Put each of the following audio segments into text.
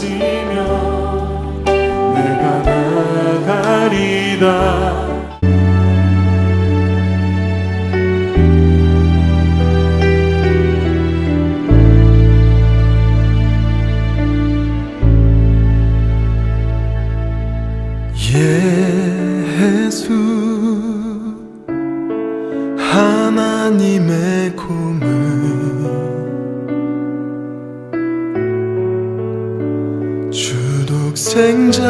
하시면 내가 나가리다. 예수 하나님의 고문 주독생자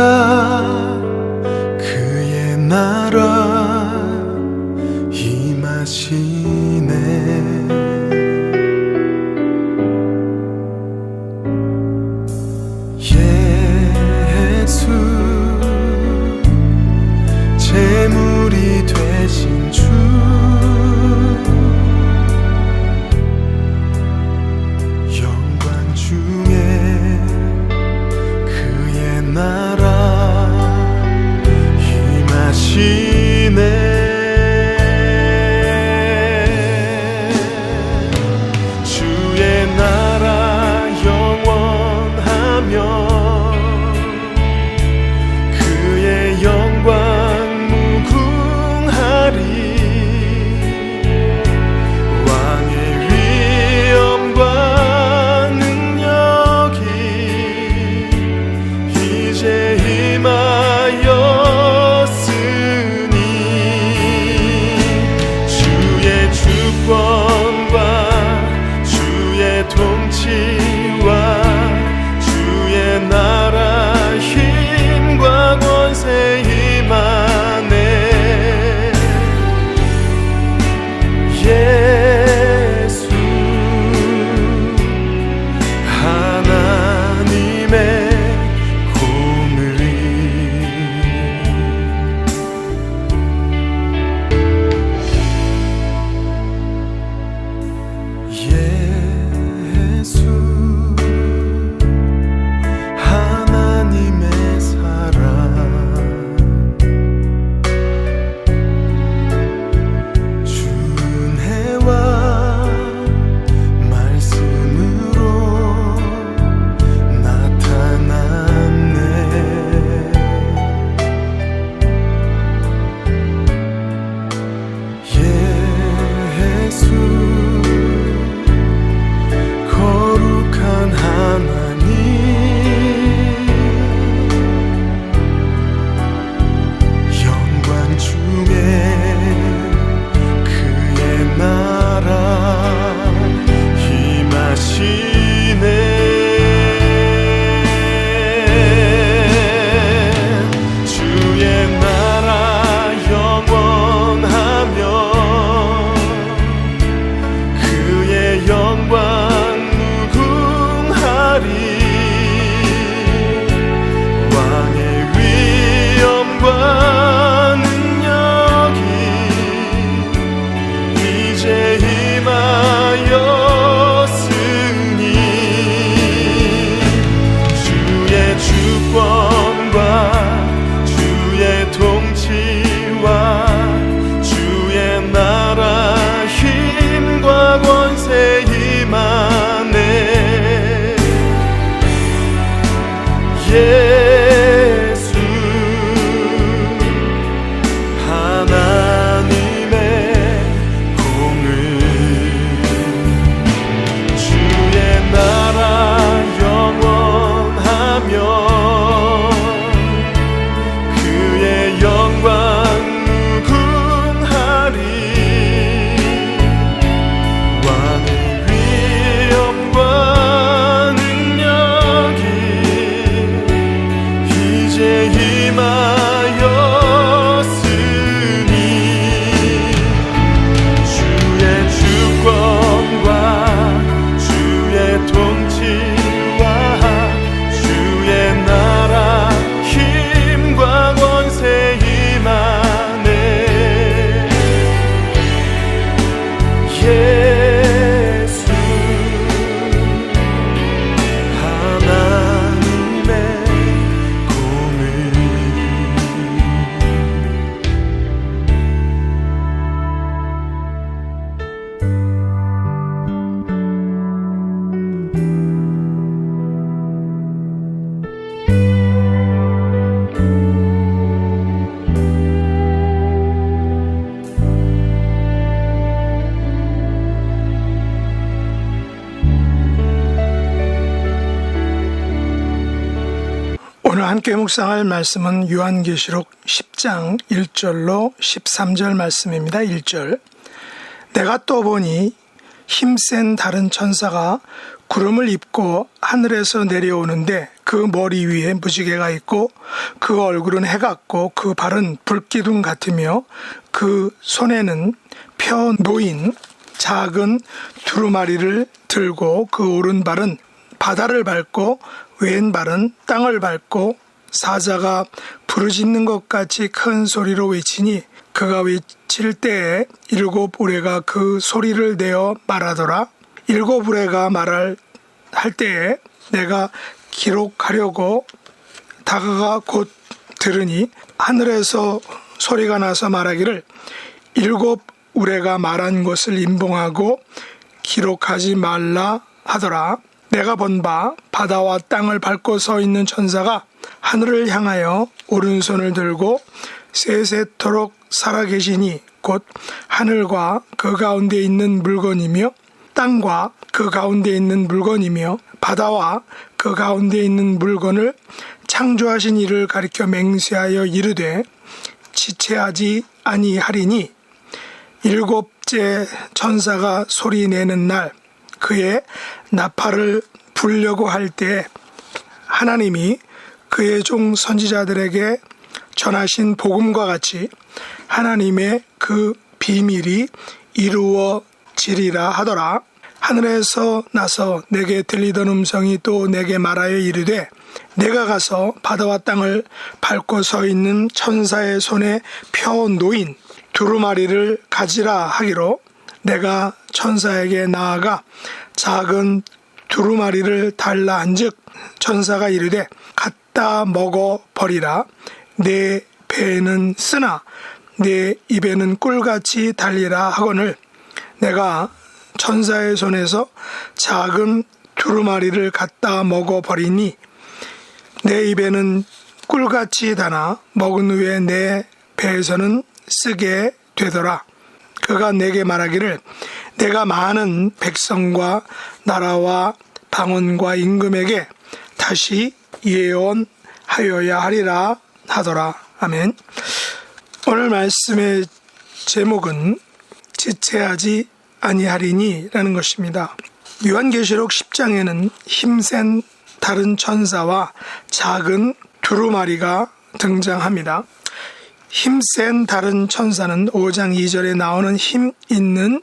그의 나라 임하시네. 예수 재물이 되신 주 영광 중에 그의 나라 임하시 함께 묵상할 말씀은 요한계시록 10장 1절로 13절 말씀입니다. 1절. 내가 또 보니 힘센 다른 천사가 구름을 입고 하늘에서 내려오는데 그 머리 위에 무지개가 있고 그 얼굴은 해 같고 그 발은 불기둥 같으며 그 손에는 펴 놓인 작은 두루마리를 들고 그 오른발은 바다를 밟고 왼발은 땅을 밟고 사자가 부르짖는 것 같이 큰 소리로 외치니 그가 외칠 때에 일곱 우레가 그 소리를 내어 말하더라. 일곱 우레가 말할 때에 내가 기록하려고 다가가 곧 들으니 하늘에서 소리가 나서 말하기를 일곱 우레가 말한 것을 임봉하고 기록하지 말라 하더라. 내가 본 바 바다와 땅을 밟고 서 있는 천사가 하늘을 향하여 오른손을 들고 세세토록 살아계시니 곧 하늘과 그 가운데 있는 물건이며 땅과 그 가운데 있는 물건이며 바다와 그 가운데 있는 물건을 창조하신 이를 가리켜 맹세하여 이르되 지체하지 아니하리니 일곱째 천사가 소리내는 날 그의 나팔을 불려고 할 때 하나님이 그의 종 선지자들에게 전하신 복음과 같이 하나님의 그 비밀이 이루어지리라 하더라. 하늘에서 나서 내게 들리던 음성이 또 내게 말하여 이르되 내가 가서 바다와 땅을 밟고 서 있는 천사의 손에 펴 놓인 두루마리를 가지라 하기로 내가 천사에게 나아가 작은 두루마리를 달라 한즉 천사가 이르되 갖다 먹어 버리라. 내 배에는 쓰나 내 입에는 꿀같이 달리라 하거늘 내가 천사의 손에서 작은 두루마리를 갖다 먹어 버리니 내 입에는 꿀같이 다나 먹은 후에 내 배에서는 쓰게 되더라. 그가 내게 말하기를 내가 많은 백성과 나라와 방언과 임금에게 다시 예언하여야 하리라 하더라. 아멘. 오늘 말씀의 제목은 지체하지 아니하리니 라는 것입니다. 요한계시록 10장에는 힘센 다른 천사와 작은 두루마리가 등장합니다. 힘센 다른 천사는 5장 2절에 나오는 힘 있는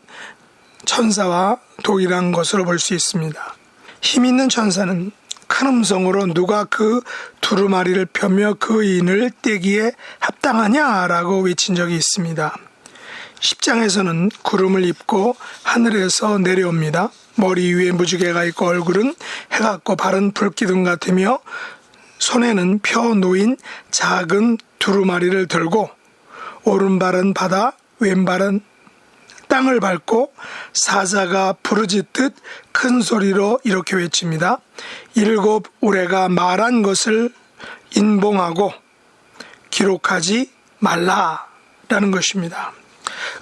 천사와 동일한 것으로 볼 수 있습니다. 힘 있는 천사는 큰 음성으로 누가 그 두루마리를 펴며 그 인을 떼기에 합당하냐라고 외친 적이 있습니다. 10장에서는 구름을 입고 하늘에서 내려옵니다. 머리 위에 무지개가 있고 얼굴은 해 같고 발은 불기둥 같으며 손에는 펴 놓인 작은 두루마리를 들고 오른발은 바다 왼발은 땅을 밟고 사자가 부르짖듯 큰 소리로 이렇게 외칩니다. 일곱 우레가 말한 것을 인봉하고 기록하지 말라라는 것입니다.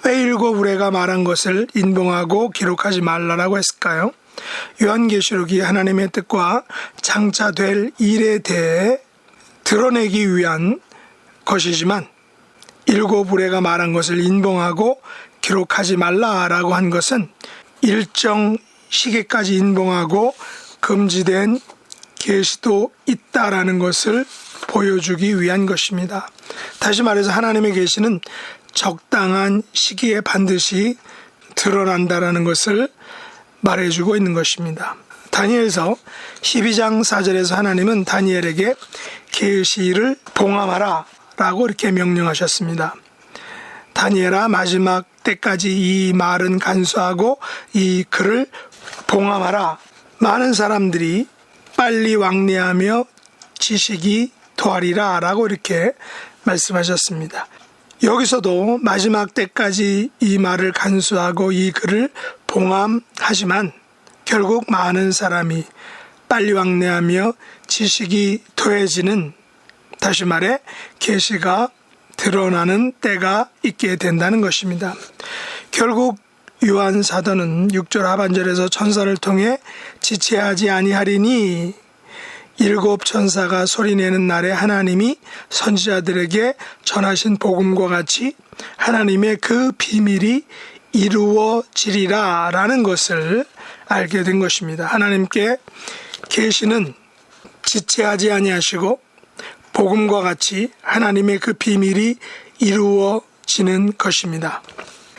왜 일곱 우레가 말한 것을 인봉하고 기록하지 말라라고 했을까요? 요한계시록이 하나님의 뜻과 장차될 일에 대해 드러내기 위한 것이지만 일곱 우레가 말한 것을 인봉하고 기록하지 말라라고 한 것은 일정 시기까지 인봉하고 금지된 계시도 있다라는 것을 보여주기 위한 것입니다. 다시 말해서 하나님의 계시는 적당한 시기에 반드시 드러난다라는 것을 말해주고 있는 것입니다. 다니엘서 12장 4절에서 하나님은 다니엘에게 계시를 봉함하라 라고 이렇게 명령하셨습니다. 다니엘아 마지막 때까지 이 말은 간수하고 이 글을 봉함하라. 많은 사람들이 빨리 왕래하며 지식이 더하리라 라고 이렇게 말씀하셨습니다. 여기서도 마지막 때까지 이 말을 간수하고 이 글을 봉함하지만 결국 많은 사람이 빨리 왕래하며 지식이 더해지는, 다시 말해 계시가 드러나는 때가 있게 된다는 것입니다. 결국 요한 사도는 6절 하반절에서 천사를 통해 지체하지 아니하리니 일곱 천사가 소리내는 날에 하나님이 선지자들에게 전하신 복음과 같이 하나님의 그 비밀이 이루어지리라 라는 것을 알게 된 것입니다. 하나님께 계시는 지체하지 아니하시고 복음과 같이 하나님의 그 비밀이 이루어지는 것입니다.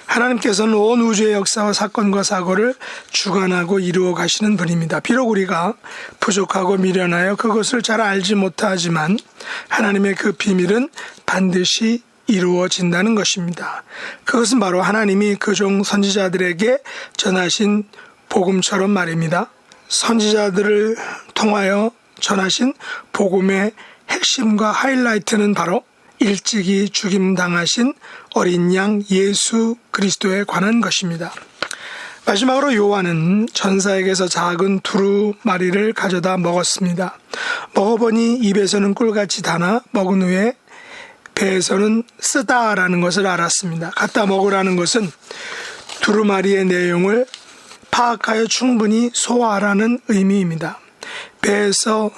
하나님께서는 온 우주의 역사와 사건과 사고를 주관하고 이루어 가시는 분입니다. 비록 우리가 부족하고 미련하여 그것을 잘 알지 못하지만 하나님의 그 비밀은 반드시 이루어진다는 것입니다. 그것은 바로 하나님이 그종 선지자들에게 전하신 복음처럼 말입니다. 선지자들을 통하여 전하신 복음의 핵심과 하이라이트는 바로 일찍이 죽임당하신 어린 양 예수 그리스도에 관한 것입니다. 마지막으로 요한은 전사에게서 작은 두루마리를 가져다 먹었습니다. 먹어보니 입에서는 꿀같이 다나 먹은 후에 배에서는 쓰다라는 것을 알았습니다. 갖다 먹으라는 것은 두루마리의 내용을 파악하여 충분히 소화하라는 의미입니다. 배에서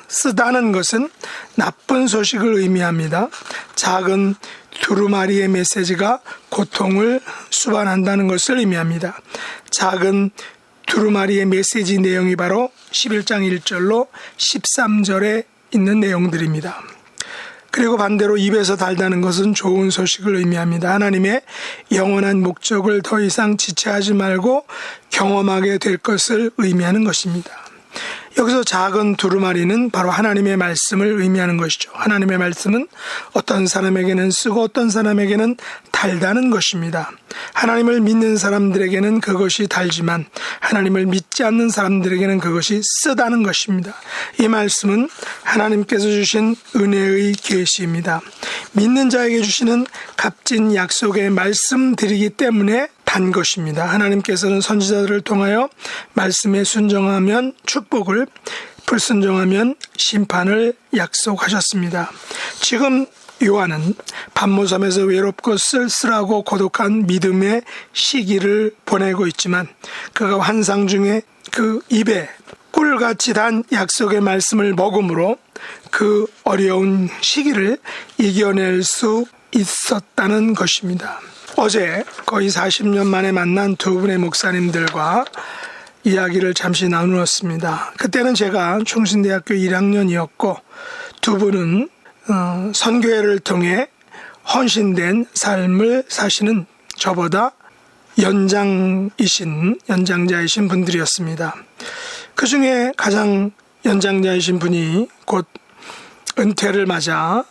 쓰다는 것은 나쁜 소식을 의미합니다. 작은 두루마리의 메시지가 고통을 수반한다는 것을 의미합니다. 작은 두루마리의 메시지 내용이 바로 11장 1절로 13절에 있는 내용들입니다. 그리고 반대로 입에서 달다는 것은 좋은 소식을 의미합니다. 하나님의 영원한 목적을 더 이상 지체하지 말고 경험하게 될 것을 의미하는 것입니다. 여기서 작은 두루마리는 바로 하나님의 말씀을 의미하는 것이죠. 하나님의 말씀은 어떤 사람에게는 쓰고 어떤 사람에게는 달다는 것입니다. 하나님을 믿는 사람들에게는 그것이 달지만 하나님을 믿지 않는 사람들에게는 그것이 쓰다는 것입니다. 이 말씀은 하나님께서 주신 은혜의 계시입니다. 믿는 자에게 주시는 값진 약속의 말씀들이기 때문에 단 것입니다. 하나님께서는 선지자들을 통하여 말씀에 순종하면 축복을, 불순종하면 심판을 약속하셨습니다. 지금 요한은 pat모섬에서 외롭고 쓸쓸하고 고독한 믿음의 시기를 보내고 있지만 그가 환상 중에 그 입에 꿀같이 단 약속의 말씀을 먹음으로 그 어려운 시기를 이겨낼 수 있었다는 것입니다. 어제 거의 40년 만에 만난 두 분의 목사님들과 이야기를 잠시 나누었습니다. 그때는 제가 충신대학교 1학년이었고 두 분은 선교회를 통해 헌신된 삶을 사시는 저보다 연장자이신 분들이었습니다. 그 중에 가장 연장자이신 분이 곧 은퇴를 맞아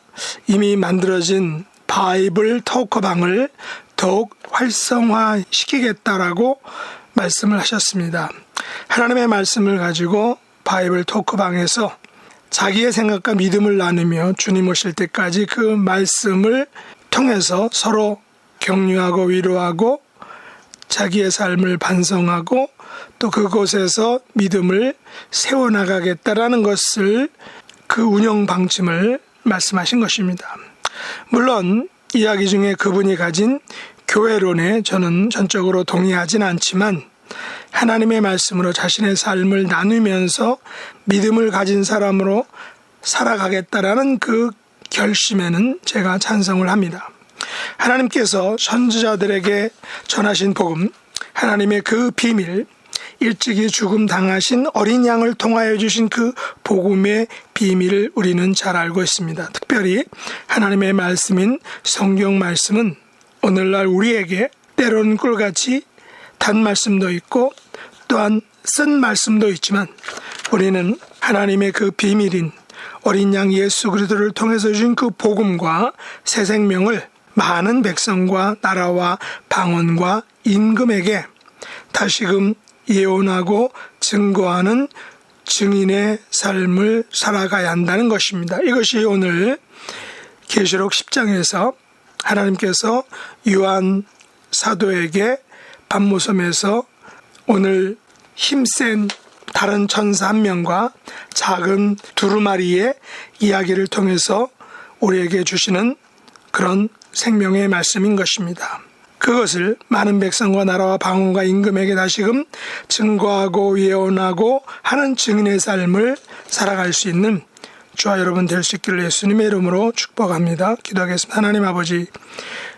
이미 만들어진 바이블 토크방을 더욱 활성화시키겠다라고 말씀을 하셨습니다. 하나님의 말씀을 가지고 바이블 토크방에서 자기의 생각과 믿음을 나누며 주님 오실 때까지 그 말씀을 통해서 서로 격려하고 위로하고 자기의 삶을 반성하고 또 그곳에서 믿음을 세워나가겠다라는 것을 그 운영 방침을 말씀하신 것입니다. 물론 이야기 중에 그분이 가진 교회론에 저는 전적으로 동의하진 않지만 하나님의 말씀으로 자신의 삶을 나누면서 믿음을 가진 사람으로 살아가겠다라는 그 결심에는 제가 찬성을 합니다. 하나님께서 선지자들에게 전하신 복음, 하나님의 그 비밀, 일찍이 죽음 당하신 어린 양을 통하여 주신 그 복음의 비밀을 우리는 잘 알고 있습니다. 특별히 하나님의 말씀인 성경 말씀은 오늘날 우리에게 때로는 꿀같이 단 말씀도 있고 또한 쓴 말씀도 있지만 우리는 하나님의 그 비밀인 어린 양 예수 그리스도를 통해서 주신 그 복음과 새 생명을 많은 백성과 나라와 방언과 임금에게 다시금 예언하고 증거하는 증인의 삶을 살아가야 한다는 것입니다. 이것이 오늘 계시록 10장에서 하나님께서 요한 사도에게 pat모섬에서 오늘 힘센 다른 천사 한 명과 작은 두루마리의 이야기를 통해서 우리에게 주시는 그런 생명의 말씀인 것입니다. 그것을 많은 백성과 나라와 방언과 임금에게 다시금 증거하고 예언하고 하는 증인의 삶을 살아갈 수 있는 저와 여러분 될 수 있기를 예수님의 이름으로 축복합니다. 기도하겠습니다. 하나님 아버지,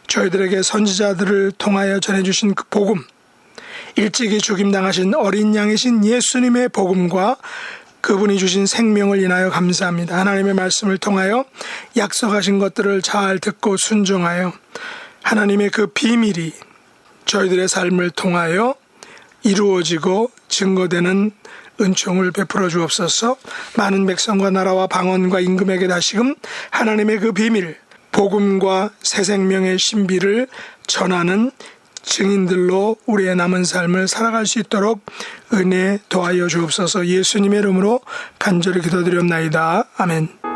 저희들에게 선지자들을 통하여 전해주신 그 복음, 일찍이 죽임당하신 어린 양이신 예수님의 복음과 그분이 주신 생명을 인하여 감사합니다. 하나님의 말씀을 통하여 약속하신 것들을 잘 듣고 순종하여 하나님의 그 비밀이 저희들의 삶을 통하여 이루어지고 증거되는 은총을 베풀어 주옵소서. 많은 백성과 나라와 방언과 임금에게 다시금 하나님의 그 비밀, 복음과 새 생명의 신비를 전하는 증인들로 우리의 남은 삶을 살아갈 수 있도록 은혜 도하여 주옵소서. 예수님의 이름으로 간절히 기도드렸나이다. 아멘.